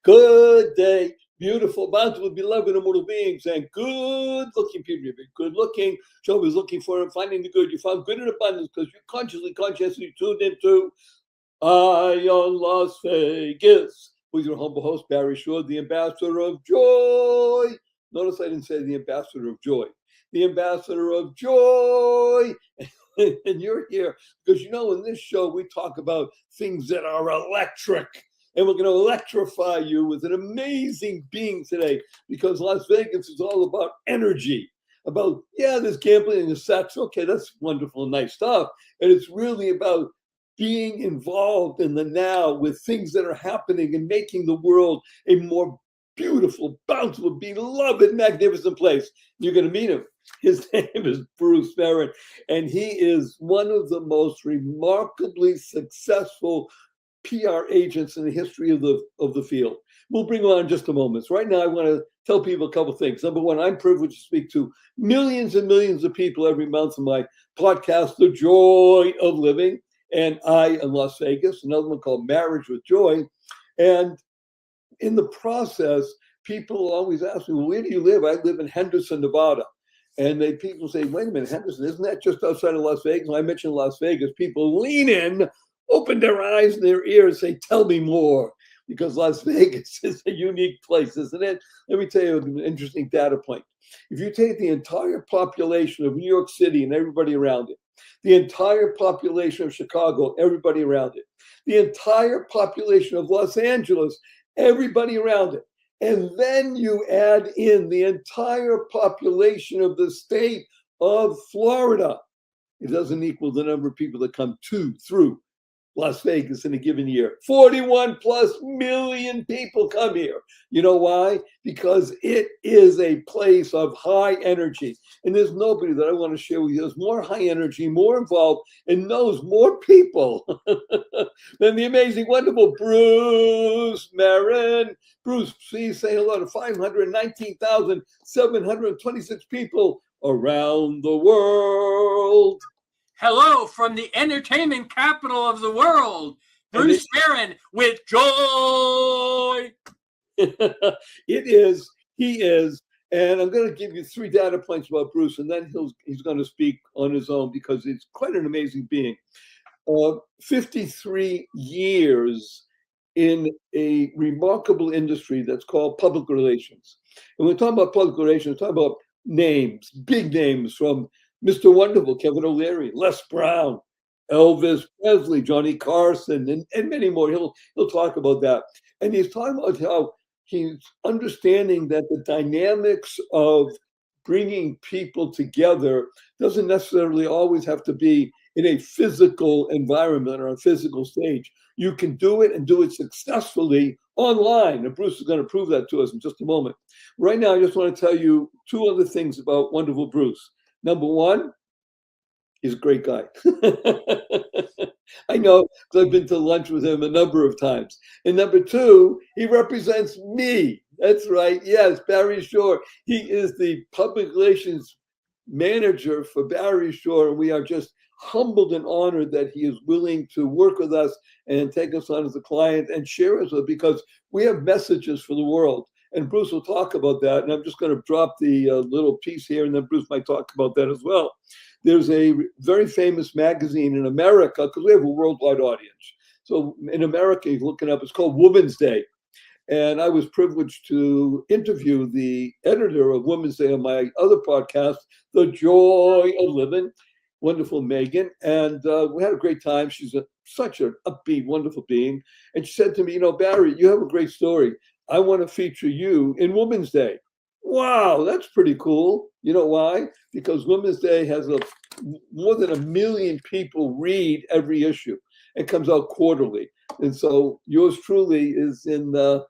Good day, beautiful, bountiful, beloved, immortal beings, and good-looking people. You've been good-looking. Job is looking for and finding the good. You found good in abundance because you consciously tuned into Ion Las Vegas with your humble host, Barry Shore, the ambassador of joy. Notice I didn't say the ambassador of joy. The ambassador of joy. And you're here because, you know, in this show, we talk about things that are electric. And we're going to electrify you with an amazing being today because Las Vegas is all about energy. About, there's gambling and there's sex. Okay, that's wonderful and nice stuff. And it's really about being involved in the now with things that are happening and making the world a more beautiful, bountiful, beloved, magnificent place. You're going to meet him. His name is Bruce Marvin, and he is one of the most remarkably successful PR agents in the history of the field. We'll bring him on in just a moment. So right now, I want to tell people a couple of things. Number one, I'm privileged to speak to millions and millions of people every month on my podcast, The Joy of Living, and I in Las Vegas, another one called Marriage with Joy. And in the process, people always ask me, well, where do you live? I live in Henderson, Nevada. And people say, wait a minute, Henderson, isn't that just outside of Las Vegas? When I mention Las Vegas, people lean in, open their eyes and their ears, say, tell me more, because Las Vegas is a unique place, isn't it? Let me tell you an interesting data point. If you take the entire population of New York City and everybody around it, the entire population of Chicago, everybody around it, the entire population of Los Angeles, everybody around it, and then you add in the entire population of the state of Florida, it doesn't equal the number of people that come through Las Vegas in a given year. 41 plus million people come here. You know why? Because it is a place of high energy. And there's nobody that I want to share with you that's more high energy, more involved, and knows more people than the amazing, wonderful Bruce Marvin. Bruce, please say hello to 519,726 people around the world. Hello from the entertainment capital of the world, Bruce Marvin with joy. He is. And I'm going to give you 3 data points about Bruce, and then he's going to speak on his own because he's quite an amazing being. 53 years in a remarkable industry that's called public relations. And when we're talking about public relations, we're talking about names, big names from Mr. Wonderful, Kevin O'Leary, Les Brown, Elvis Presley, Johnny Carson, and many more. He'll talk about that. And he's talking about how he's understanding that the dynamics of bringing people together doesn't necessarily always have to be in a physical environment or a physical stage. You can do it and do it successfully online. And Bruce is going to prove that to us in just a moment. Right now, I just want to tell you 2 other things about wonderful Bruce. Number one, he's a great guy. I know because I've been to lunch with him a number of times. And number 2, he represents me. That's right. Yes, Barry Shore. He is the public relations manager for Barry Shore. And we are just humbled and honored that he is willing to work with us and take us on as a client and share us with, because we have messages for the world. And Bruce will talk about that. And I'm just going to drop the little piece here, and then Bruce might talk about that as well. There's a very famous magazine in America, because we have a worldwide audience. So in America, you're looking up, it's called Women's Day. And I was privileged to interview the editor of Women's Day on my other podcast, The Joy of Living, wonderful Megan. And we had a great time. She's such an upbeat, wonderful being. And she said to me, Barry, you have a great story. I want to feature you in Women's Day. Wow, that's pretty cool. You know why? Because Women's Day has more than 1 million people read every issue. It comes out quarterly. And so yours truly is in the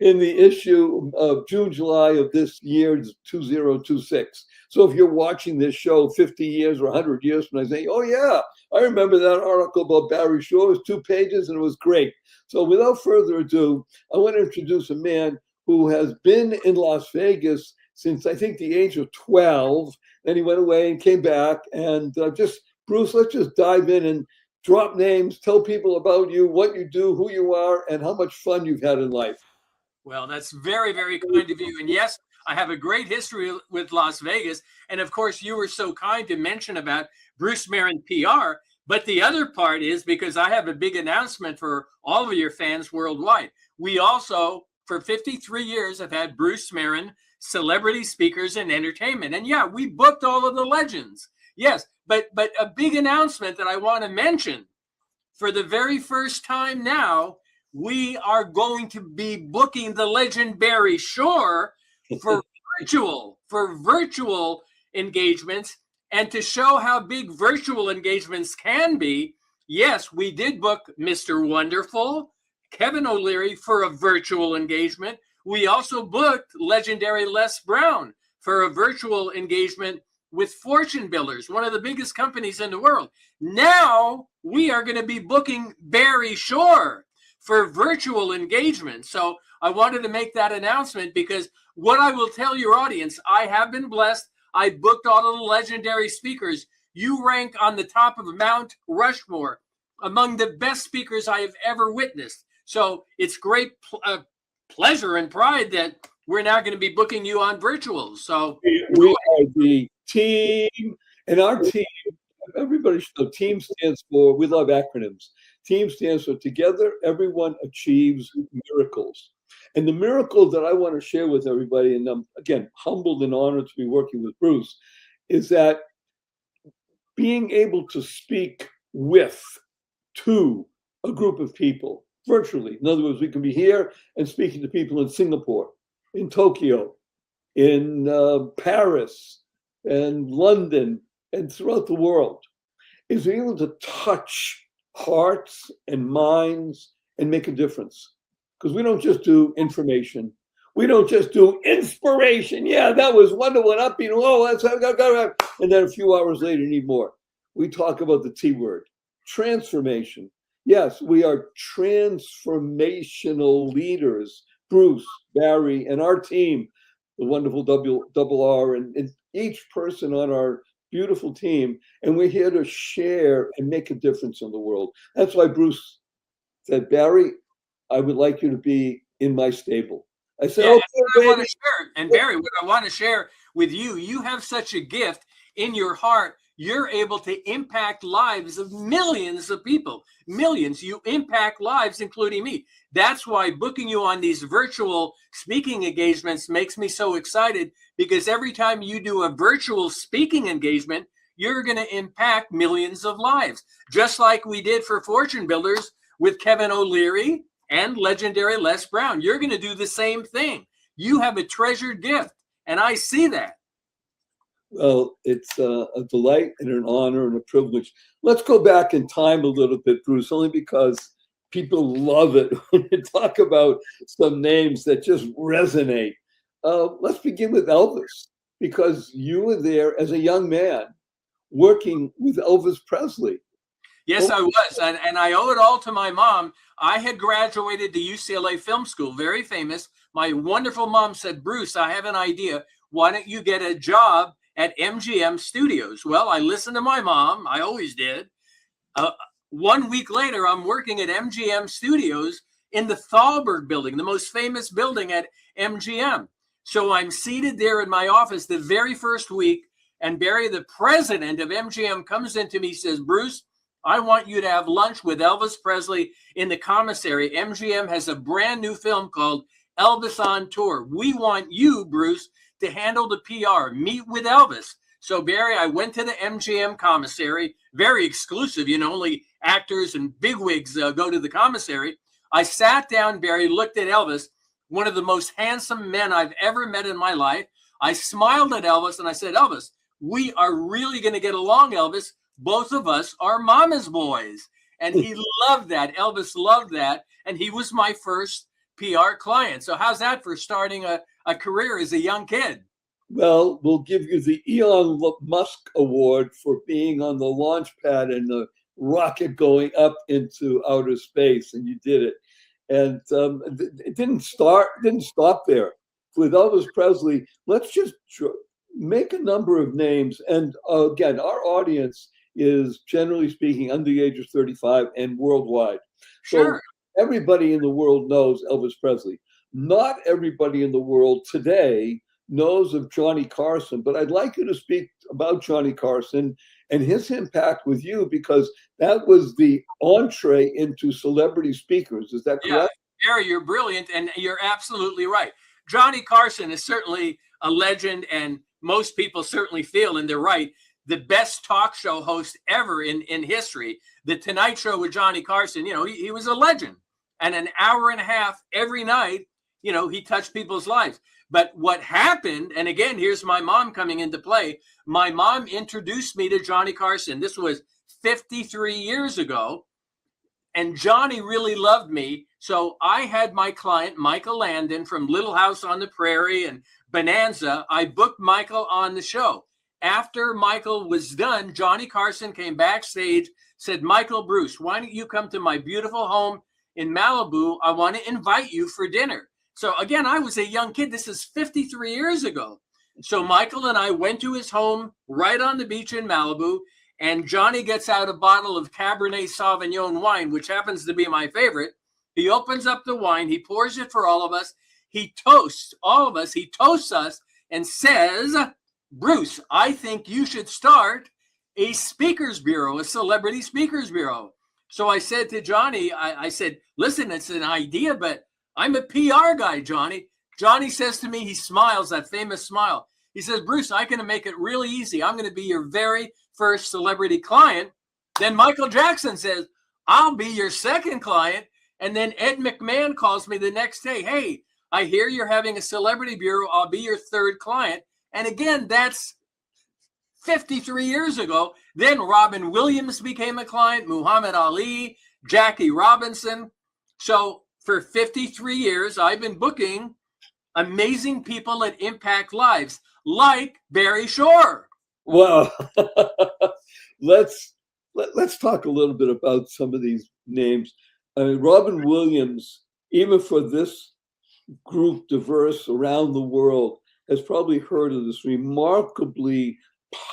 in the issue of June, July of this year, 2026. So if you're watching this show 50 years or 100 years from now, say, oh yeah, I remember that article about Barry Shore. It was 2 pages and it was great. So without further ado, I want to introduce a man who has been in Las Vegas since I think the age of 12. Then he went away and came back. And Bruce, let's just dive in and drop names, tell people about you, what you do, who you are, and how much fun you've had in life. Well, that's very, very kind of you. And yes, I have a great history with Las Vegas. And of course, you were so kind to mention about Bruce Marvin PR. But the other part is because I have a big announcement for all of your fans worldwide. We also, for 53 years, have had Bruce Marvin celebrity speakers and entertainment. And yeah, we booked all of the legends. Yes, but a big announcement that I want to mention for the very first time now, we are going to be booking the legend Barry Shore for virtual engagements. And to show how big virtual engagements can be, yes, we did book Mr. Wonderful, Kevin O'Leary for a virtual engagement. We also booked legendary Les Brown for a virtual engagement with Fortune Builders, one of the biggest companies in the world. Now we are going to be booking Barry Shore for virtual engagement. So I wanted to make that announcement because what I will tell your audience, I have been blessed. I booked all of the legendary speakers. You rank on the top of Mount Rushmore among the best speakers I have ever witnessed. So it's great pleasure and pride that we're now going to be booking you on virtuals. So we are the team, and our team, everybody should know, team stands for, we love acronyms. Team stands for Together Everyone Achieves Miracles. And the miracle that I want to share with everybody, and I'm, again, humbled and honored to be working with Bruce, is that being able to speak to a group of people virtually. In other words, we can be here and speaking to people in Singapore, in Tokyo, in Paris, and London, and throughout the world, is being able to touch hearts and minds and make a difference. Because we don't just do information. We don't just do inspiration. Yeah, that was wonderful. And upbeat. Oh, that's and then a few hours later, you need more. We talk about the T word, transformation. Yes, we are transformational leaders. Bruce, Barry, and our team, the wonderful double R, and each person on our beautiful team. And we're here to share and make a difference in the world. That's why Bruce said, Barry, I would like you to be in my stable. I said, okay, I want to share. And Barry, what I want to share with you, you have such a gift in your heart. You're able to impact lives of millions of people. Millions. You impact lives, including me. That's why booking you on these virtual speaking engagements makes me so excited, because every time you do a virtual speaking engagement, you're going to impact millions of lives. Just like we did for Fortune Builders with Kevin O'Leary and legendary Les Brown. You're going to do the same thing. You have a treasured gift, and I see that. Well, it's a delight and an honor and a privilege. Let's go back in time a little bit, Bruce, only because people love it when you talk about some names that just resonate. Let's begin with Elvis, because you were there as a young man working with Elvis Presley. Yes, I was. And I owe it all to my mom. I had graduated the UCLA Film School, very famous. My wonderful mom said, Bruce, I have an idea. Why don't you get a job at MGM Studios? Well, I listened to my mom. I always did. 1 week later, I'm working at MGM Studios in the Thalberg building, the most famous building at MGM. So I'm seated there in my office the very first week. And Barry, the president of MGM, comes into me, says, Bruce, I want you to have lunch with Elvis Presley in the commissary. MGM has a brand new film called Elvis on Tour. We want you, Bruce, to handle the PR, meet with Elvis. So Barry, I went to the MGM commissary, very exclusive, only actors and bigwigs go to the commissary. I sat down, Barry, looked at Elvis, one of the most handsome men I've ever met in my life. I smiled at Elvis and I said, Elvis, we are really going to get along, Elvis. Both of us are mama's boys. And he loved that. Elvis loved that. And he was my first PR client. So how's that for starting a career as a young kid? Well, we'll give you the Elon Musk Award for being on the launch pad and the rocket going up into outer space. And you did it. And it didn't stop there. With Elvis Presley, let's just make a number of names. And again, our audience is, generally speaking, under the age of 35 and worldwide. Sure. So everybody in the world knows Elvis Presley. Not everybody in the world today knows of Johnny Carson, but I'd like you to speak about Johnny Carson and his impact with you, because that was the entree into celebrity speakers. Is that correct? Yeah, Gary, you're brilliant, and you're absolutely right. Johnny Carson is certainly a legend, and most people certainly feel, and they're right, the best talk show host ever in history. The Tonight Show with Johnny Carson, he was a legend. And an hour and a half every night, he touched people's lives. But what happened, and again, here's my mom coming into play. My mom introduced me to Johnny Carson. This was 53 years ago. And Johnny really loved me. So I had my client, Michael Landon from Little House on the Prairie and Bonanza. I booked Michael on the show. After Michael was done, Johnny Carson came backstage, said, Michael, Bruce, why don't you come to my beautiful home in Malibu? I want to invite you for dinner. So again, I was a young kid. This is 53 years ago. So Michael and I went to his home right on the beach in Malibu, and Johnny gets out a bottle of Cabernet Sauvignon wine, which happens to be my favorite. He opens up the wine. He pours it for all of us. He toasts all of us. He toasts us and says, Bruce, I think you should start a speakers bureau, a celebrity speakers bureau. So I said to Johnny, I said, listen, it's an idea, but I'm a PR guy, Johnny. Johnny says to me, he smiles, that famous smile. He says, Bruce, I'm going to make it really easy. I'm going to be your very first celebrity client. Then Michael Jackson says, I'll be your second client. And then Ed McMahon calls me the next day. Hey, I hear you're having a celebrity bureau. I'll be your third client. And again, that's 53 years ago. Then Robin Williams became a client, Muhammad Ali, Jackie Robinson. So for 53 years, I've been booking amazing people that impact lives, like Barry Shore. Well, let's talk a little bit about some of these names. I mean, Robin Williams, even for this group diverse around the world, has probably heard of this remarkably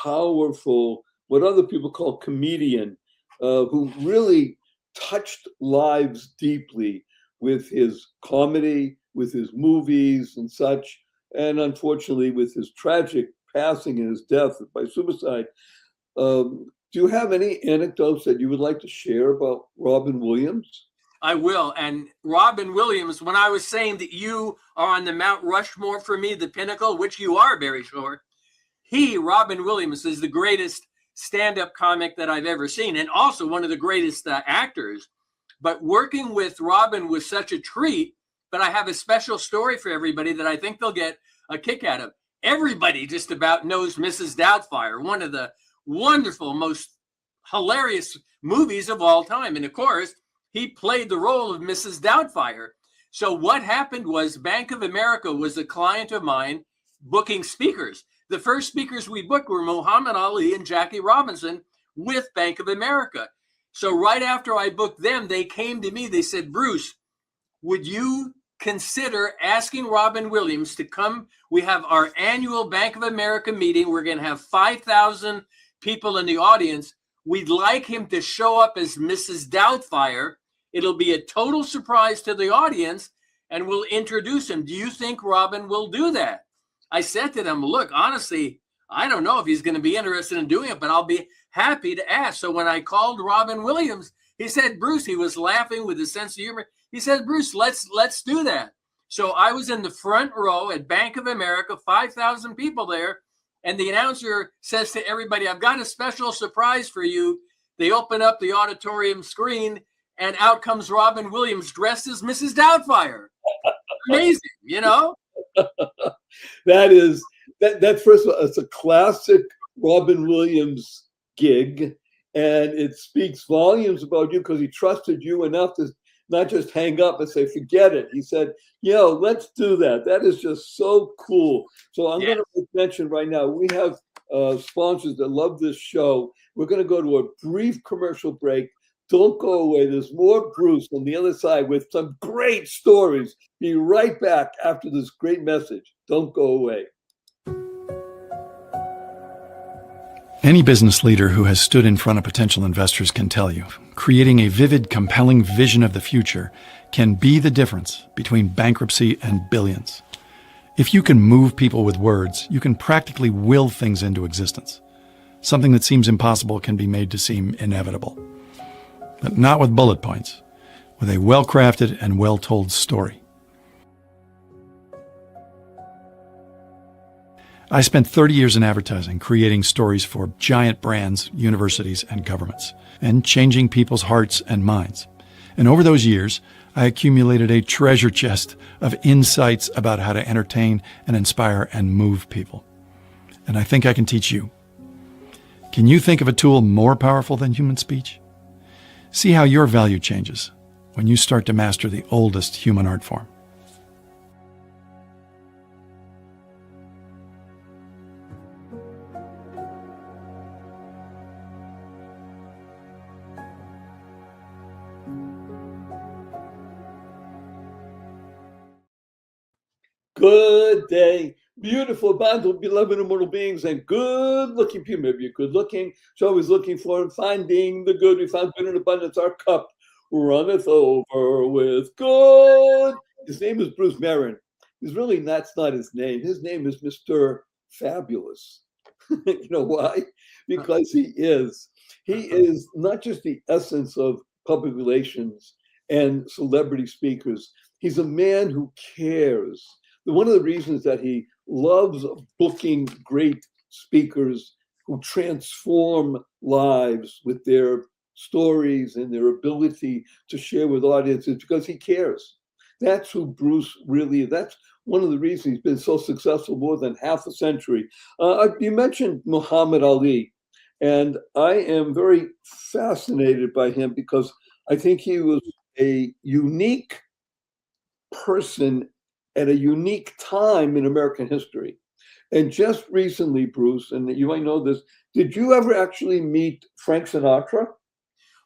powerful, what other people call comedian, who really touched lives deeply with his comedy, with his movies and such, and unfortunately with his tragic passing and his death by suicide. Do you have any anecdotes that you would like to share about Robin Williams? I will. And Robin Williams, when I was saying that you are on the Mount Rushmore for me, the pinnacle, which you are, Barry Shore, Robin Williams, is the greatest stand-up comic that I've ever seen, and also one of the greatest actors. But working with Robin was such a treat. But I have a special story for everybody that I think they'll get a kick out of. Everybody just about knows Mrs. Doubtfire, one of the wonderful, most hilarious movies of all time. And of course, he played the role of Mrs. Doubtfire. So what happened was Bank of America was a client of mine booking speakers. The first speakers we booked were Muhammad Ali and Jackie Robinson with Bank of America. So right after I booked them, they came to me. They said, Bruce, would you consider asking Robin Williams to come? We have our annual Bank of America meeting. We're going to have 5,000 people in the audience. We'd like him to show up as Mrs. Doubtfire. It'll be a total surprise to the audience, and we'll introduce him. Do you think Robin will do that? I said to them, look, honestly, I don't know if he's going to be interested in doing it, but I'll be happy to ask. So when I called Robin Williams, he said, Bruce, he was laughing with a sense of humor. He said, Bruce, let's do that. So I was in the front row at Bank of America, 5,000 people there. And the announcer says to everybody, I've got a special surprise for you. They open up the auditorium screen, and out comes Robin Williams dressed as Mrs. Doubtfire. Amazing, you know? That first of all, it's a classic Robin Williams gig, and it speaks volumes about you because he trusted you enough to not just hang up and say, forget it. He said, let's do that. That is just so cool. So I'm going to mention right now, we have sponsors that love this show. We're going to go to a brief commercial break. Don't go away. There's more Bruce on the other side with some great stories. Be right back after this great message. Don't go away. Any business leader who has stood in front of potential investors can tell you, creating a vivid, compelling vision of the future can be the difference between bankruptcy and billions. If you can move people with words, you can practically will things into existence. Something that seems impossible can be made to seem inevitable. But not with bullet points, with a well-crafted and well-told story. I spent 30 years in advertising, creating stories for giant brands, universities, and governments, and changing people's hearts and minds. And over those years, I accumulated a treasure chest of insights about how to entertain and inspire and move people. And I think I can teach you. Can you think of a tool more powerful than human speech? See how your value changes when you start to master the oldest human art form. Good day. Beautiful, bountiful, beloved immortal beings, and good-looking people. Maybe you're good-looking. So always looking for and finding the good. We found good in abundance. Our cup runneth over with good. His name is Bruce Marvin. That's not his name. His name is Mr. Fabulous. You know why? Because he is. He is not just the essence of public relations and celebrity speakers. He's a man who cares. One of the reasons that he loves booking great speakers who transform lives with their stories and their ability to share with audiences because he cares. That's who Bruce really is. That's one of the reasons he's been so successful more than half a century. You mentioned Muhammad Ali, and I am very fascinated by him because I think he was a unique person at a unique time in American history. And just recently, Bruce, and you might know this, did you ever actually meet Frank Sinatra?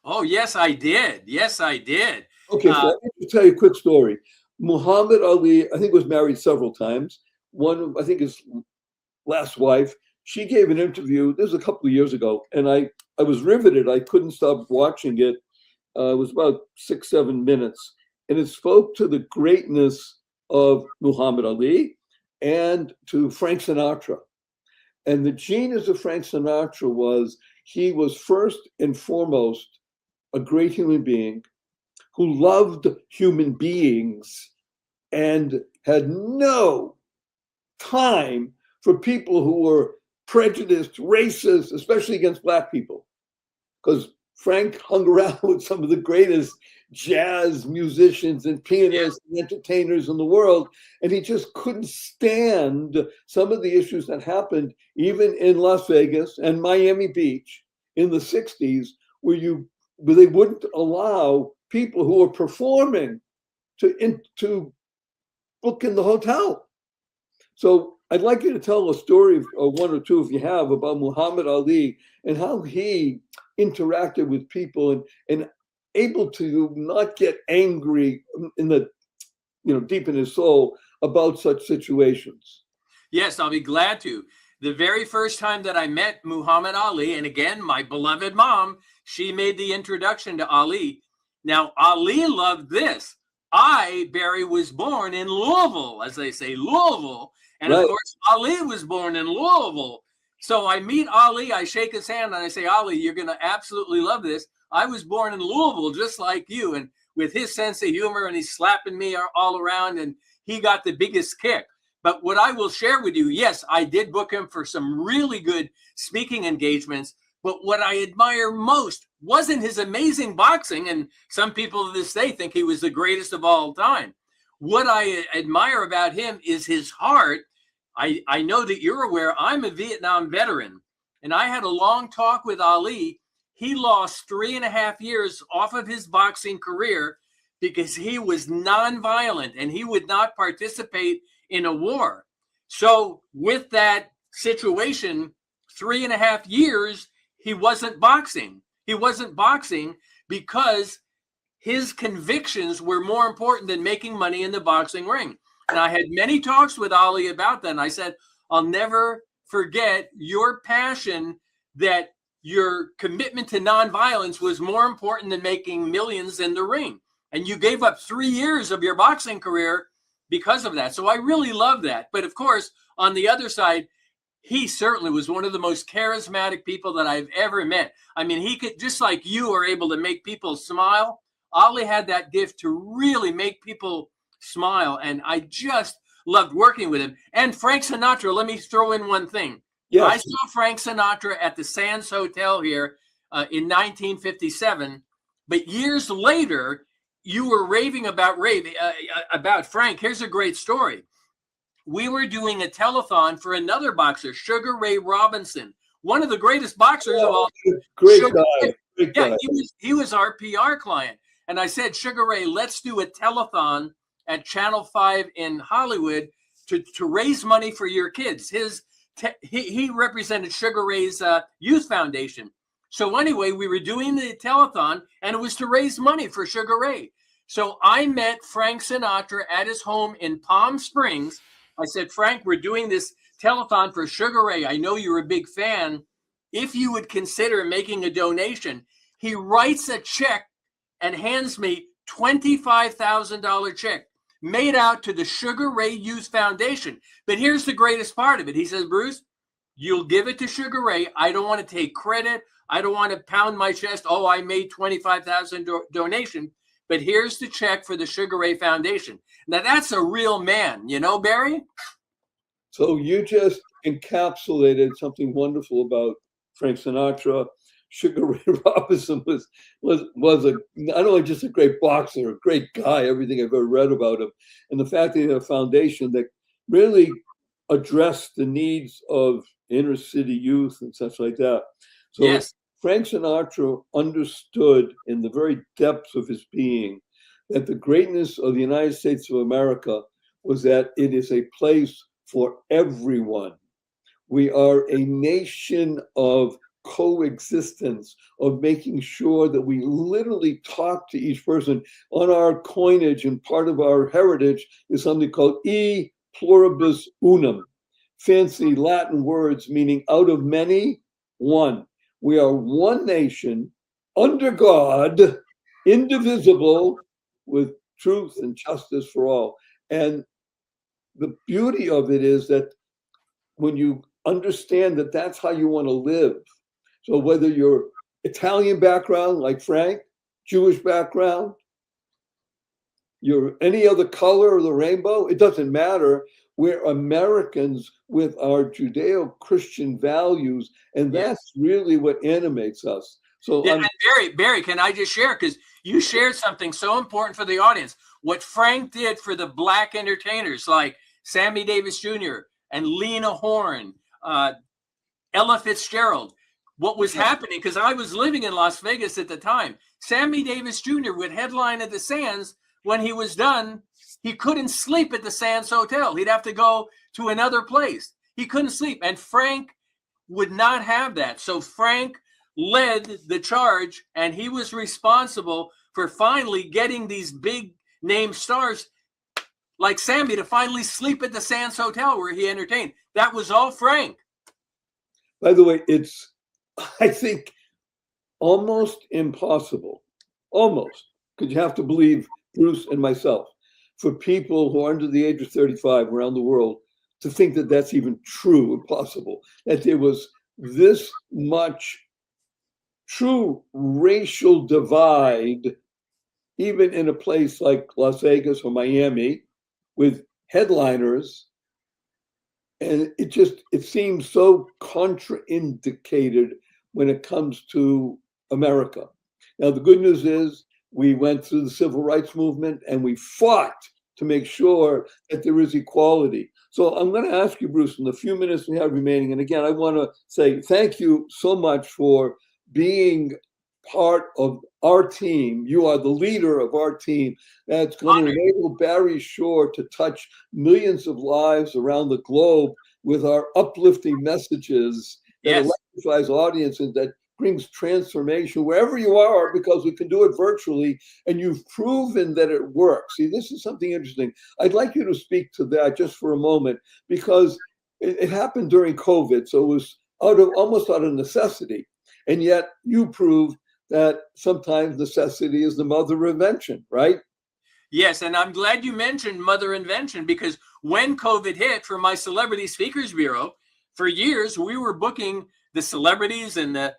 Oh, yes, I did. Yes, I did. Okay, so let me tell you a quick story. Muhammad Ali, I think, was married several times. One, I think his last wife, she gave an interview, this was a couple of years ago, and I was riveted. I couldn't stop watching it. It was about 6-7 minutes. And it spoke to the greatness of Muhammad Ali and to Frank Sinatra. And the genius of Frank Sinatra was he was first and foremost a great human being who loved human beings and had no time for people who were prejudiced, racist, especially against Black people. Because Frank hung around with some of the greatest jazz musicians and pianists and entertainers in the world, and he just couldn't stand some of the issues that happened even in Las Vegas and Miami Beach in the 60s, where they wouldn't allow people who were performing to book in the hotel. So I'd like you to tell a story, or one or two if you have, about Muhammad Ali and how he interacted with people and able to not get angry in the, deep in his soul about such situations. Yes, I'll be glad to. The very first time that I met Muhammad Ali, and again, my beloved mom, she made the introduction to Ali. Now, Ali loved this. Barry, was born in Louisville, as they say, Louisville. And right. Of course, Ali was born in Louisville. So I meet Ali, I shake his hand, and I say, Ali, you're going to absolutely love this. I was born in Louisville, just like you. And with his sense of humor, and he's slapping me all around, and he got the biggest kick. But what I will share with you, yes, I did book him for some really good speaking engagements. But what I admire most wasn't his amazing boxing. And some people to this day think he was the greatest of all time. What I admire about him is his heart. I know that you're aware, I'm a Vietnam veteran, and I had a long talk with Ali. He lost 3.5 years off of his boxing career because he was nonviolent and he would not participate in a war. So with that situation, 3.5 years, he wasn't boxing. He wasn't boxing because his convictions were more important than making money in the boxing ring. And I had many talks with Ali about that. And I said, I'll never forget your passion that your commitment to nonviolence was more important than making millions in the ring. And you gave up 3 years of your boxing career because of that. So I really love that. But of course, on the other side, he certainly was one of the most charismatic people that I've ever met. I mean, he could, just like you are able to make people smile, Ollie had that gift to really make people smile. And I just loved working with him. And Frank Sinatra, let me throw in one thing. Yes. I saw Frank Sinatra at the Sands Hotel here in 1957. But years later, you were raving about Frank. Here's a great story. We were doing a telethon for another boxer, Sugar Ray Robinson, one of the greatest boxers of all time. Great guy. Great guy. Yeah, he was our PR client. And I said, Sugar Ray, let's do a telethon at Channel 5 in Hollywood to raise money for your kids. He represented Sugar Ray's youth foundation. So anyway, we were doing the telethon, and it was to raise money for Sugar Ray. So I met Frank Sinatra at his home in Palm Springs. I said, Frank, we're doing this telethon for Sugar Ray. I know you're a big fan. If you would consider making a donation. He writes a check and hands me $25,000 check made out to the Sugar Ray Youth Foundation. But here's the greatest part of it. He says, Bruce, you'll give it to Sugar Ray. I don't want to take credit. I don't want to pound my chest. Oh, I made $25,000 donation. But here's the check for the Sugar Ray Foundation. Now, that's a real man, you know, Barry? So you just encapsulated something wonderful about Frank Sinatra. Sugar Ray Robinson was not only just a great boxer, a great guy, everything I've ever read about him. And the fact that he had a foundation that really addressed the needs of inner city youth and such like that. So yes. Frank Sinatra understood in the very depths of his being that the greatness of the United States of America was that it is a place for everyone. We are a nation of coexistence, of making sure that we literally talk to each person. On our coinage, and part of our heritage is something called e pluribus unum, fancy Latin words meaning out of many, one. We are one nation under God, indivisible, with truth and justice for all. And the beauty of it is that when you understand that that's how you want to live, so whether you're Italian background like Frank, Jewish background, you're any other color of the rainbow, it doesn't matter. We're Americans with our Judeo-Christian values, and that's really what animates us. So, yeah, and Barry, can I just share? Because you shared something so important for the audience. What Frank did for the Black entertainers like Sammy Davis Jr. and Lena Horne, Ella Fitzgerald. What was happening, because I was living in Las Vegas at the time, Sammy Davis Jr. would headline at the Sands. When he was done, he couldn't sleep at the Sands Hotel. He'd have to go to another place. He couldn't sleep. And Frank would not have that. So Frank led the charge, and he was responsible for finally getting these big name stars like Sammy to finally sleep at the Sands Hotel where he entertained. That was all Frank. By the way, it's, I think, almost impossible, because you have to believe Bruce and myself, for people who are under the age of 35 around the world to think that that's even true and possible, that there was this much true racial divide, even in a place like Las Vegas or Miami, with headliners. And it seems so contraindicated when it comes to America. Now, the good news is we went through the civil rights movement and we fought to make sure that there is equality. So I'm going to ask you, Bruce, in the few minutes we have remaining, and again, I want to say thank you so much for being part of our team. You are the leader of our team that's going to enable Barry Shore to touch millions of lives around the globe with our uplifting messages that electrifies audiences, that brings transformation wherever you are, because we can do it virtually, and you've proven that it works. See, this is something interesting. I'd like you to speak to that just for a moment, because it happened during COVID, so it was almost out of necessity. And yet you prove that sometimes necessity is the mother of invention, right? Yes, and I'm glad you mentioned mother invention, because when COVID hit for my Celebrity Speakers Bureau, for years we were booking the celebrities and the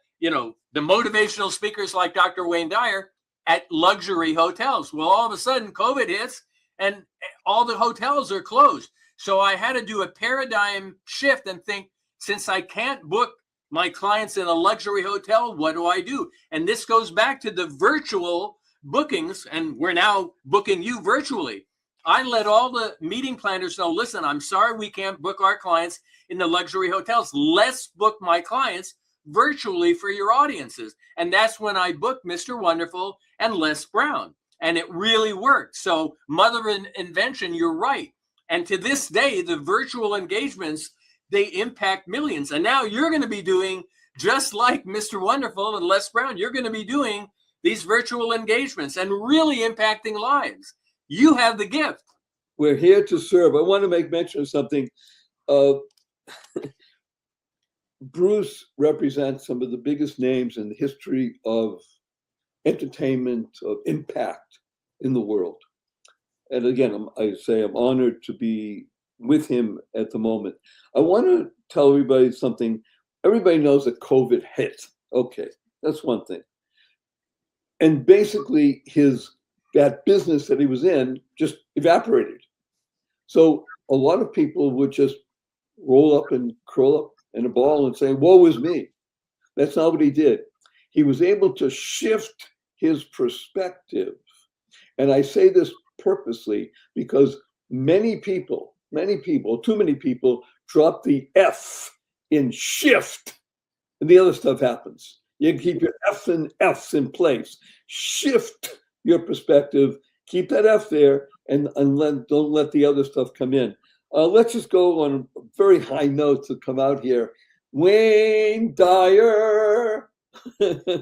motivational speakers like Dr. Wayne Dyer at luxury hotels. Well, all of a sudden COVID hits and all the hotels are closed. So I had to do a paradigm shift and think, since I can't book my clients in a luxury hotel, what do I do? And this goes back to the virtual bookings, and we're now booking you virtually. I let all the meeting planners know, listen, I'm sorry we can't book our clients in the luxury hotels. Let's book my clients virtually for your audiences. And that's when I booked Mr. Wonderful and Les Brown. And it really worked. So mother invention, you're right. And to this day, the virtual engagements, they impact millions. And now you're going to be doing, just like Mr. Wonderful and Les Brown, you're going to be doing these virtual engagements and really impacting lives. You have the gift. We're here to serve. I want to make mention of something. Bruce represents some of the biggest names in the history of entertainment, of impact in the world. And again, I say I'm honored to be with him at the moment. I want to tell everybody something. Everybody knows that COVID hit. Okay, that's one thing. And basically that business that he was in just evaporated. So a lot of people would just roll up and curl up in a ball and say, woe is me. That's not what he did. He was able to shift his perspective. And I say this purposely because many people, too many people drop the F in shift, and the other stuff happens. You can keep your F's in place. Shift your perspective, keep that F there, and don't let the other stuff come in. Let's just go on a very high note to come out here. Wayne Dyer, an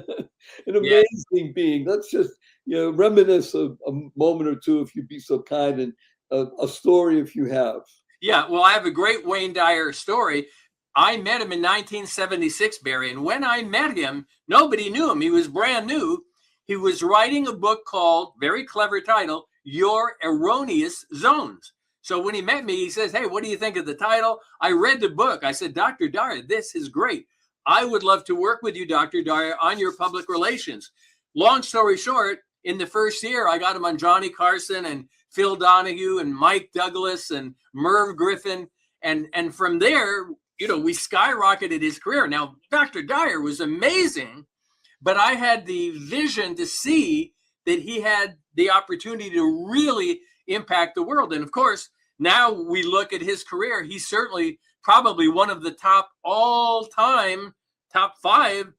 amazing being. Let's just reminisce a moment or two, if you'd be so kind, and a story if you have. Yeah, well, I have a great Wayne Dyer story. I met him in 1976, Barry, and when I met him, nobody knew him. He was brand new. He was writing a book called, very clever title, Your Erroneous Zones. So when he met me, he says, hey, what do you think of the title? I read the book. I said, Dr. Dyer, this is great. I would love to work with you, Dr. Dyer, on your public relations. Long story short, in the first year, I got him on Johnny Carson and Phil Donahue and Mike Douglas and Merv Griffin. And from there, we skyrocketed his career. Now, Dr. Dyer was amazing, but I had the vision to see that he had the opportunity to really impact the world. And of course, now we look at his career, he's certainly probably one of the all-time top 5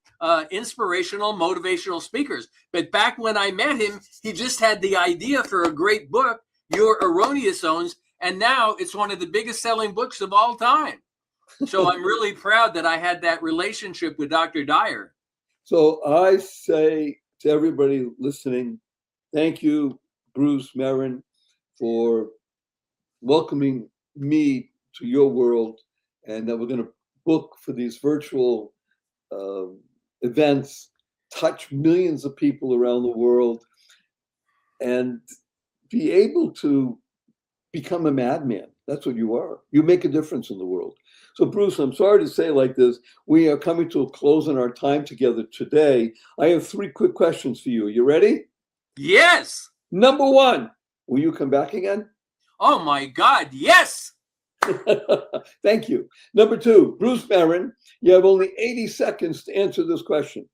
inspirational, motivational speakers. But back when I met him, he just had the idea for a great book, Your Erroneous Zones, and now it's one of the biggest selling books of all time. So I'm really proud that I had that relationship with Dr. Dyer. So I say to everybody listening, thank you, Bruce Marvin, for welcoming me to your world, and that we're going to book for these virtual events, touch millions of people around the world, and be able to become a madman. That's what you are. You make a difference in the world. So Bruce, I'm sorry to say like this, we are coming to a close in our time together today. I have 3 quick questions for you. Are you ready? Yes. Number 1, will you come back again? Oh my God, yes. Thank you. Number 2, Bruce Merrin, you have only 80 seconds to answer this question.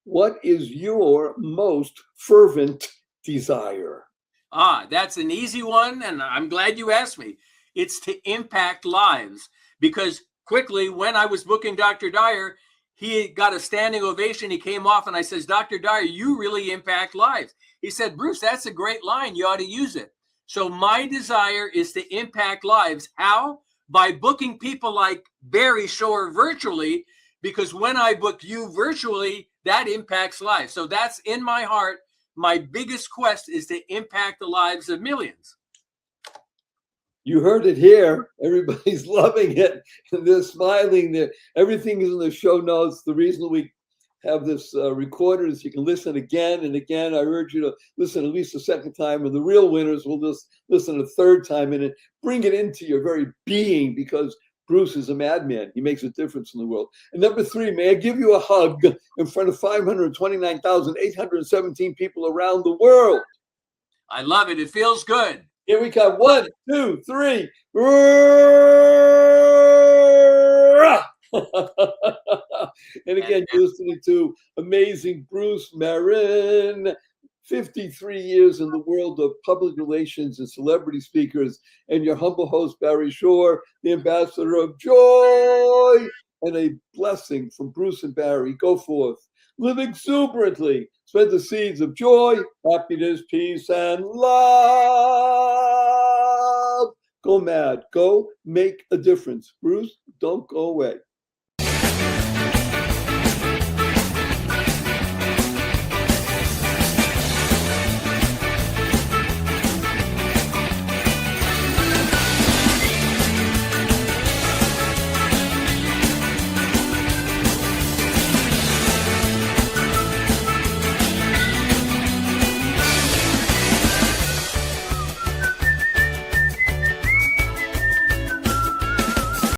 What is your most fervent desire? That's an easy one, and I'm glad you asked me. It's to impact lives, because quickly, when I was booking Dr. Dyer, he got a standing ovation. He came off and I says, Dr. Dyer, you really impact lives. He said, Bruce, that's a great line. You ought to use it. So my desire is to impact lives. How? By booking people like Barry Shore virtually, because when I book you virtually, that impacts lives. So that's in my heart. My biggest quest is to impact the lives of millions. You heard it here. Everybody's loving it. They're smiling. Everything is in the show notes. The reason we have this recorded is you can listen again and again. I urge you to listen at least a second time, and the real winners will just listen a third time and bring it into your very being, because Bruce is a madman. He makes a difference in the world. And number 3, may I give you a hug in front of 529,817 people around the world. I love it. It feels good. Here we come. 1, 2, 3. And again, you're listening to amazing Bruce Marvin, 53 years in the world of public relations and celebrity speakers, and your humble host, Barry Shore, the ambassador of joy, and a blessing from Bruce and Barry. Go forth, live exuberantly, spread the seeds of joy, happiness, peace, and love. Go mad. Go make a difference. Bruce, don't go away.